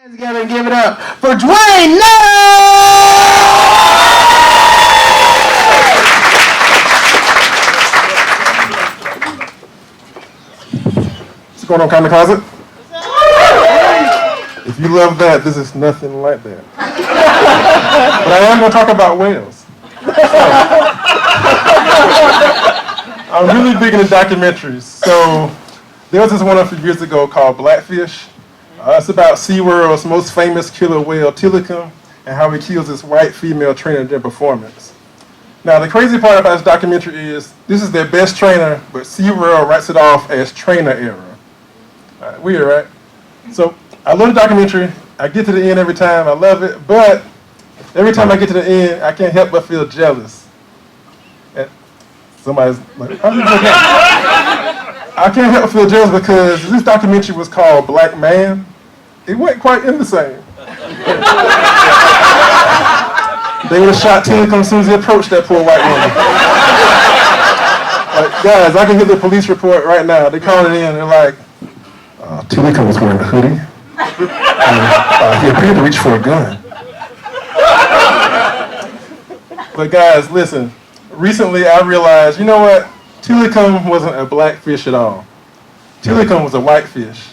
Together and give it up for DaWayne Nettles! What's going on, Comic Closet? If you love that, this is nothing like that. But I am going to talk about whales. I'm really big into documentaries. So there was this one a few years ago called Blackfish. It's about SeaWorld's most famous killer whale, Tilikum, and how he kills his white female trainer during performance. Now, the crazy part about this documentary is this is their best trainer, but SeaWorld writes it off as trainer error. Weird, right? So I love the documentary. I get to the end every time. I love it. But every time I get to the end, I can't help but feel jealous. And somebody's like, how did you do that? I can't help but feel jealous because this documentary was called Black Man. It wasn't quite in the same. They would have shot Tilikum as soon as he approached that poor white woman. Like, guys, I can hear the police report right now. They call it in. They're like, Tilikum was wearing a hoodie. He appeared to reach for a gun. But guys, listen. Recently, I realized, you know what? Tilikum wasn't a black fish at all. Tilikum was a white fish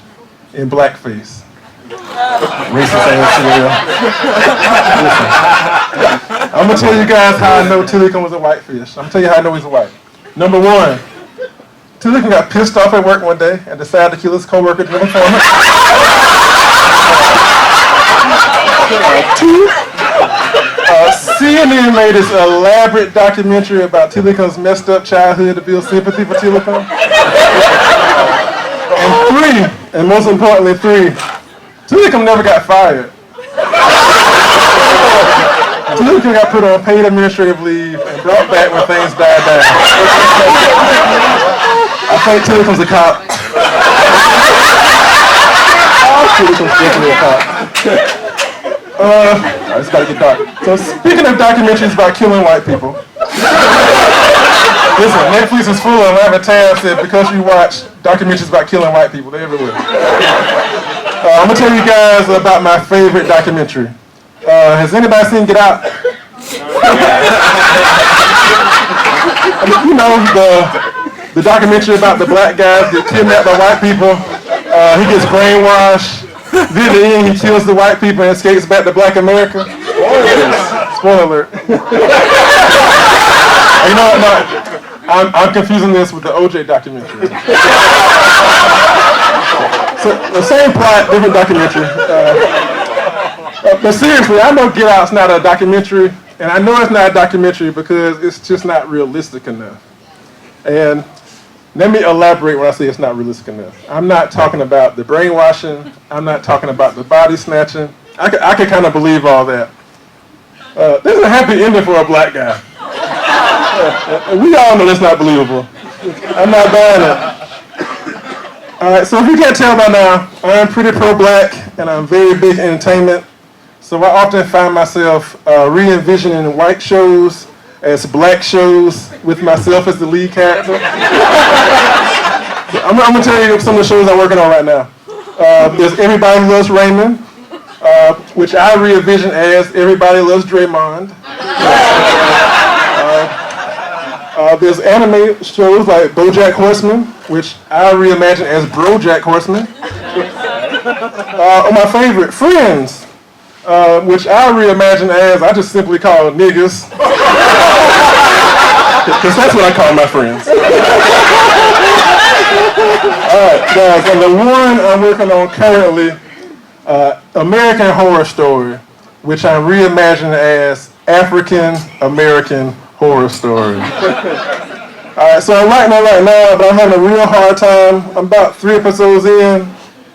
in blackface. Racist ass cereal. Listen, I'm gonna tell you guys how I know Tilikum was a white fish. I'm gonna tell you how I know he's white. Number one, Tilikum got pissed off at work one day and decided to kill his coworker during performance. CNN made this elaborate documentary about Tilikum's messed up childhood to build sympathy for Tilikum. And three, and most importantly three, Tilikum never got fired. Tilikum got put on paid administrative leave and brought back when things died down. I think Tilikum's a cop. Tilikum's definitely a cop. I just gotta get dark. So speaking of documentaries about killing white people, listen, Netflix is full of them. I have a tab that said because you watch documentaries about killing white people, they're everywhere. I'm gonna tell you guys about my favorite documentary. Has anybody seen Get Out? I mean, you know, the documentary about the black guys get kidnapped by white people. He gets brainwashed. Then at the end, he kills the white people and escapes back to black America. Spoiler alert. You know what? No, I'm confusing this with the OJ documentary. So the same plot, different documentary. But seriously, I know Get Out's not a documentary, and I know it's not a documentary because it's just not realistic enough. And let me elaborate when I say it's not realistic enough. I'm not talking about the brainwashing. I'm not talking about the body snatching. I can kind of believe all that. There's a happy ending for a black guy. We all know that's not believable. I'm not buying it. All right, so if you can't tell by now, I'm pretty pro-black and I'm very big in entertainment. So I often find myself re-envisioning white shows as black shows with myself as the lead character. I'm gonna tell you some of the shows I'm working on right now. There's Everybody Loves Raymond, which I re-envision as Everybody Loves Draymond. There's anime shows like BoJack Horseman, which I reimagine as BroJack Horseman. My favorite, Friends, which I reimagine as, I just simply call niggas. Because that's what I call my friends. Alright, guys, and the one I'm working on currently, American Horror Story, which I'm reimagining as African American Horror Story. Alright, so I'm writing that right now, but I'm having a real hard time. I'm about 3 episodes in,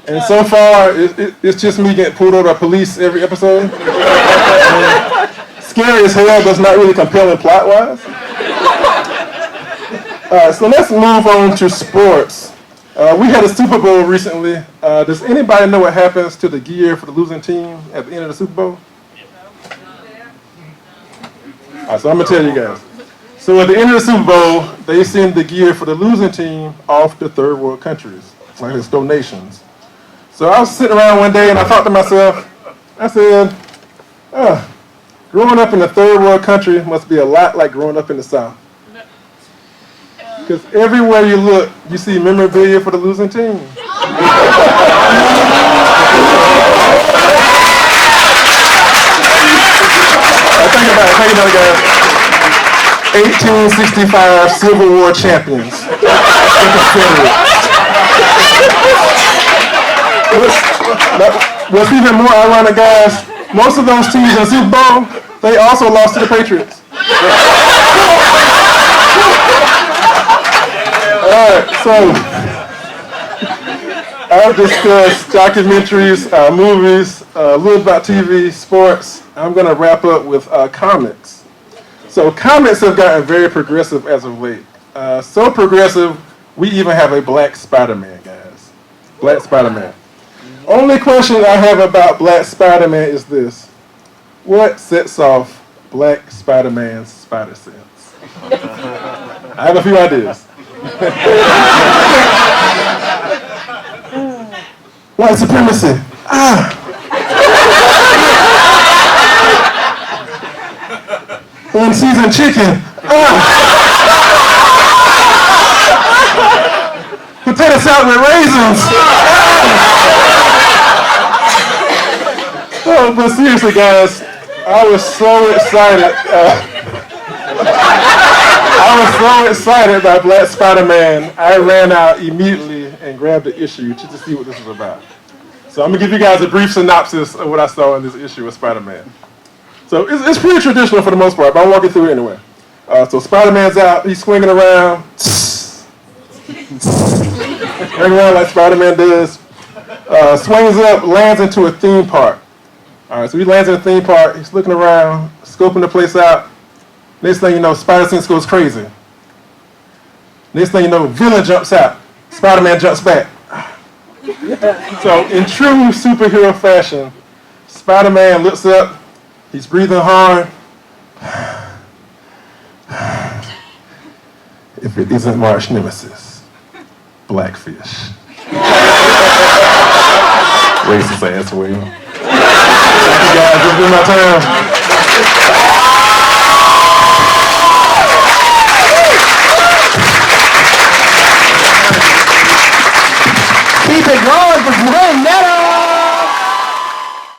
and so far, it's just me getting pulled over by police every episode. Scary as hell, but it's not really compelling plot-wise. Alright, so let's move on to sports. We had a Super Bowl recently. Does anybody know what happens to the gear for the losing team at the end of the Super Bowl? Alright, so I'm going to tell you guys. So at the end of the Super Bowl, they send the gear for the losing team off to third world countries, like it's donations. So I was sitting around one day and I thought to myself, I said, growing up in a third world country must be a lot like growing up in the South. Because everywhere you look, you see memorabilia for the losing team. Think about it, guys. 1865 Civil War champions. What's even more ironic, guys, most of those teams in the Super Bowl, they also lost to the Patriots. Alright, so I've discussed documentaries, movies, a little about TV, sports. I'm going to wrap up with comics. So comics have gotten very progressive as of late. So progressive, we even have a Black Spider-Man, guys. Black Spider-Man. Only question I have about Black Spider-Man is this. What sets off Black Spider-Man's spider sense? I have a few ideas. White supremacy. Unseasoned chicken. Potato salad with raisins. Oh, but seriously, guys, I was so excited. I was so excited by Black Spider-Man, I ran out immediately and grabbed the issue just to see what this was about. So I'm going to give you guys a brief synopsis of what I saw in this issue of Spider-Man. So it's pretty traditional for the most part, but I'll walk you through it anyway. So Spider-Man's out, he's swinging around. Running around like Spider-Man does. Swings up, lands into a theme park. All right, so he lands in a theme park, he's looking around, scoping the place out. Next thing you know, Spider-Sense goes crazy. Next thing you know, villain jumps out. Spider-Man jumps back. So in true superhero fashion, Spider-Man looks up, he's breathing hard. If it isn't my arch nemesis, Blackfish. Racist ass William. Thank you guys, this has been my time.